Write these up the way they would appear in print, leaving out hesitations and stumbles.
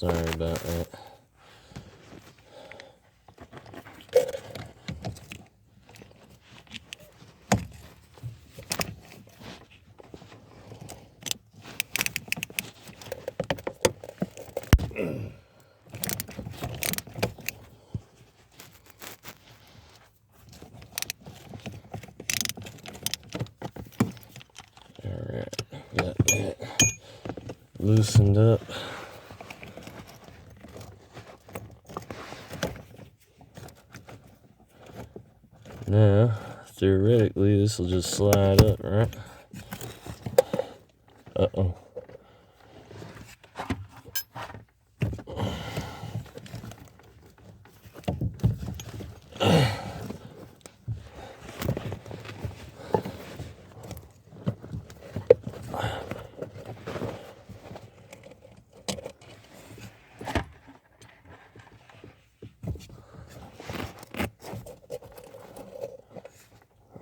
Sorry about that. Alright, got that loosened up. Now, theoretically, this will just slide up, right? Uh-oh.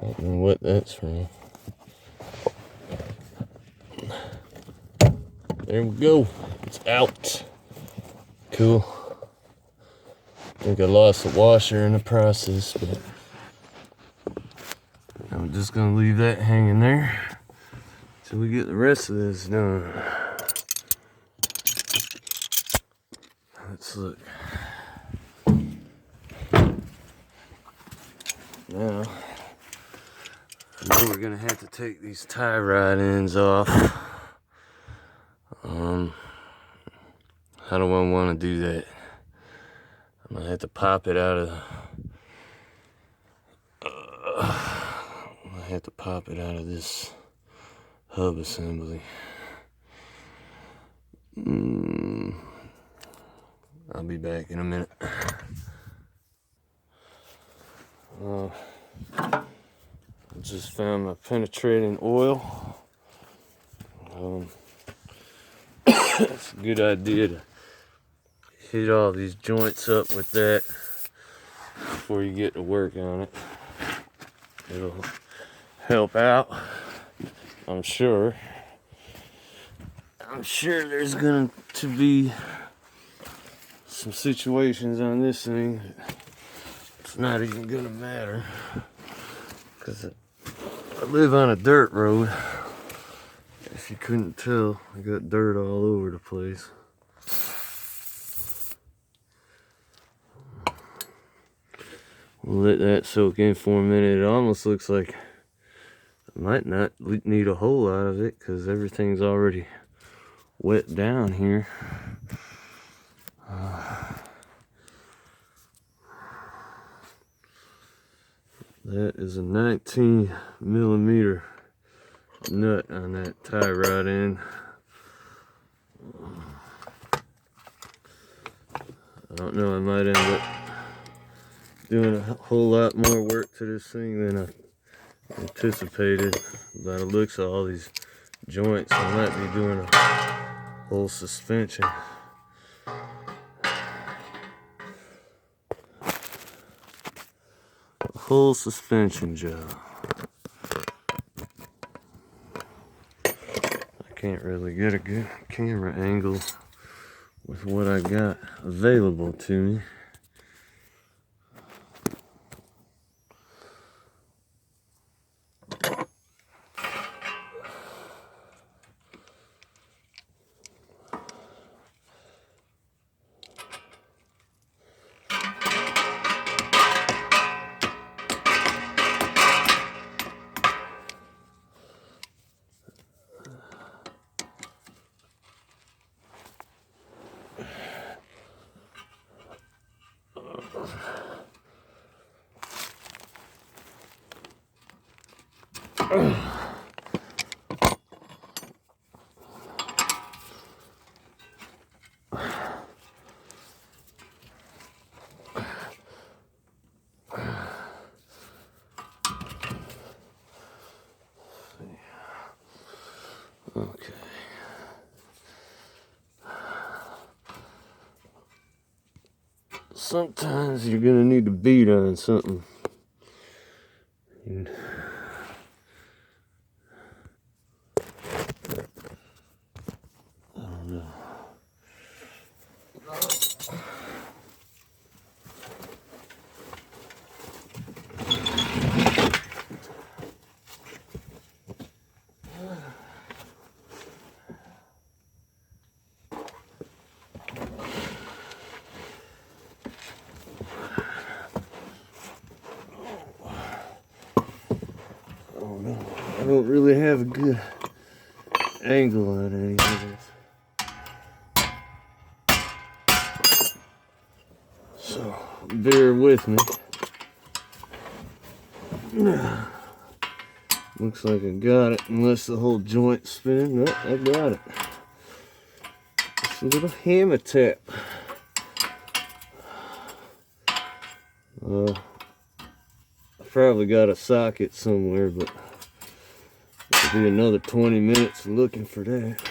I don't know what that's from. There we go. It's out. Cool. I think I lost the washer in the process, but I'm just gonna leave that hanging there till we get the rest of this done. Let's look. Now, I know we're gonna have to take these tie rod ends off. How do I want to do that? I'm gonna have to pop it out of. I have to pop it out of this hub assembly. I'll be back in a minute. I just found my penetrating oil. It's a good idea to hit all these joints up with that before you get to work on it. It'll help out, I'm sure. I'm sure there's going to be some situations on this thing that it's not even going to matter, because I live on a dirt road. If you couldn't tell, I got dirt all over the place. We'll let that soak in for a minute. It almost looks like I might not need a hole out of it because everything's already wet down here. That is a 19 millimeter nut on that tie rod end. I don't know, I might end up doing a whole lot more work to this thing than I anticipated. By the looks of all these joints, I might be doing a whole suspension. A whole suspension job. I can't really get a good camera angle with what I got available to me. Okay. Sometimes you're gonna need to beat on something. I don't know. I don't really have a good angle on any of this. So bear with me. Looks like I got it, unless the whole joint's spinning. No, I got it. It's a little hammer tap. I probably got a socket somewhere, but it'll be another 20 minutes looking for that.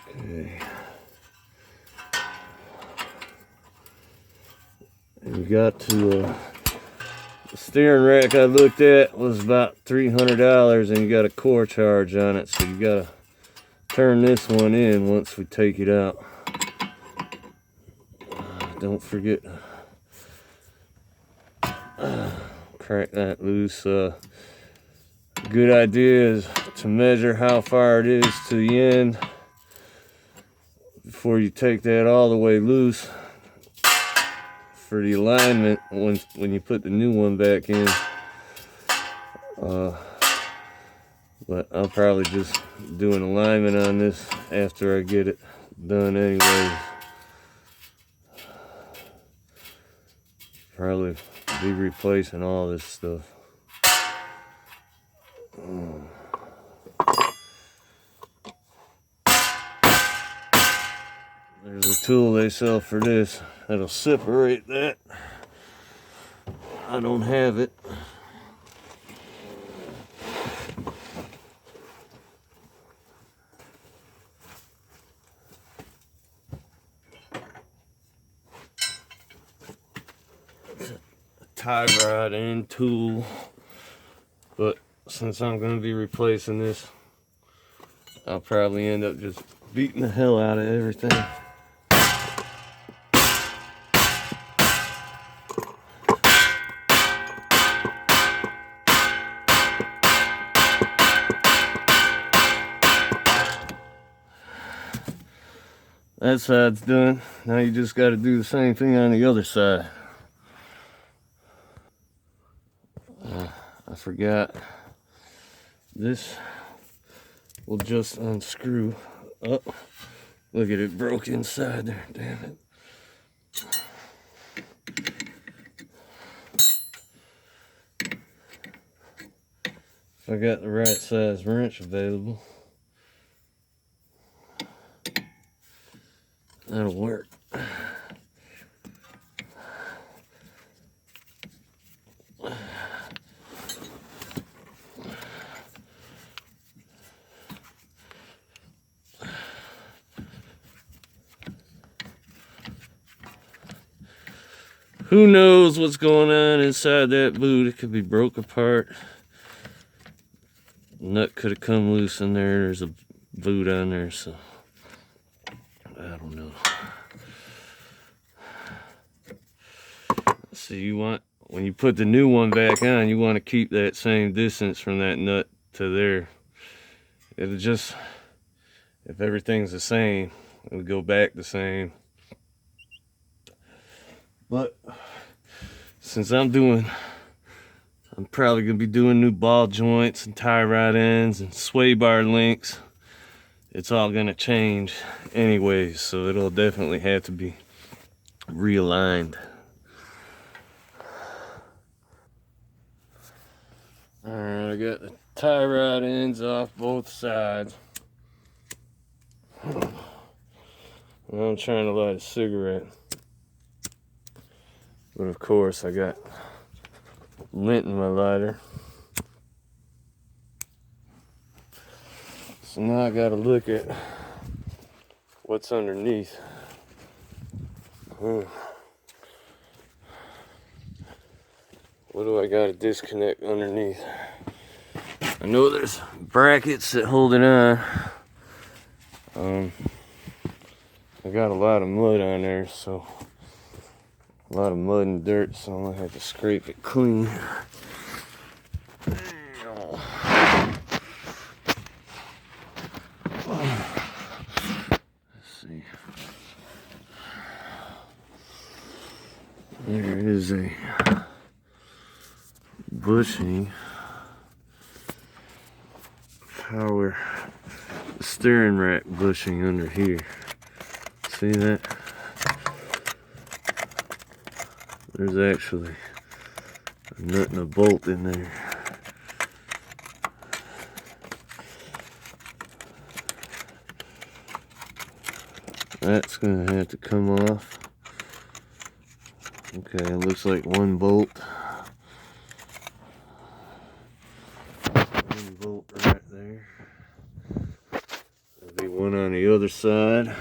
Okay. And you got to, the steering rack I looked at was about $300, and you got a core charge on it, so you gotta turn this one in once we take it out. Don't forget, crack that loose. Good idea is to measure how far it is to the end before you take that all the way loose for the alignment when you put the new one back in. But I'll probably just do an alignment on this after I get it done anyways. Probably be replacing all this stuff. There's a tool they sell for this that'll separate that. I don't have it. Tie rod and tool, but since I'm going to be replacing this, I'll probably end up just beating the hell out of everything. That side's done. Now you just got to do the same thing on the other side. I forgot. This will just unscrew up. Look at it, broke inside there. Damn it. If I got the right size wrench available, that'll work. Who knows what's going on inside that boot? It could be broke apart. Nut could have come loose in there. There's a boot on there, so I don't know. So you want, when you put the new one back on, you want to keep that same distance from that nut to there. It'll just, if everything's the same, it'll go back the same. But since I'm probably gonna be doing new ball joints and tie rod ends and sway bar links. It's all gonna change anyways, so it'll definitely have to be realigned. Alright, I got the tie rod ends off both sides. I'm trying to light a cigarette. But of course, I got lint in my lighter. So now I gotta look at what's underneath. What do I gotta disconnect underneath? I know there's brackets that hold it on. I got a lot of mud on there, so a lot of mud and dirt, so I'm gonna have to scrape it clean. Let's see. There it is is a bushing power steering rack bushing under here. See that? There's actually a nut and a bolt in there. That's gonna have to come off. Okay, it looks like one bolt. One bolt right there. There'll be one on the other side.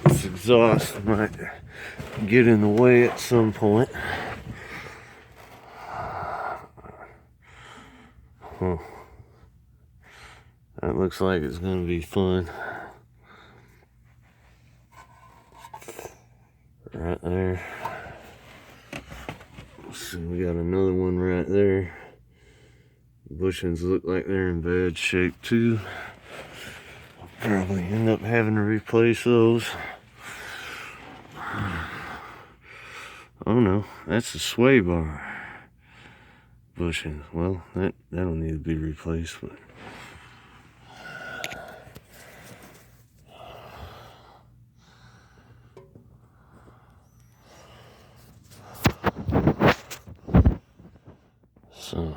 This exhaust might get in the way at some point. Huh. That looks like it's going to be fun. Right there. So we got another one right there. Bushings look like they're in bad shape too. I'll probably end up having to replace those. Oh no, that's a sway bar bushing. Well, that'll need to be replaced, but so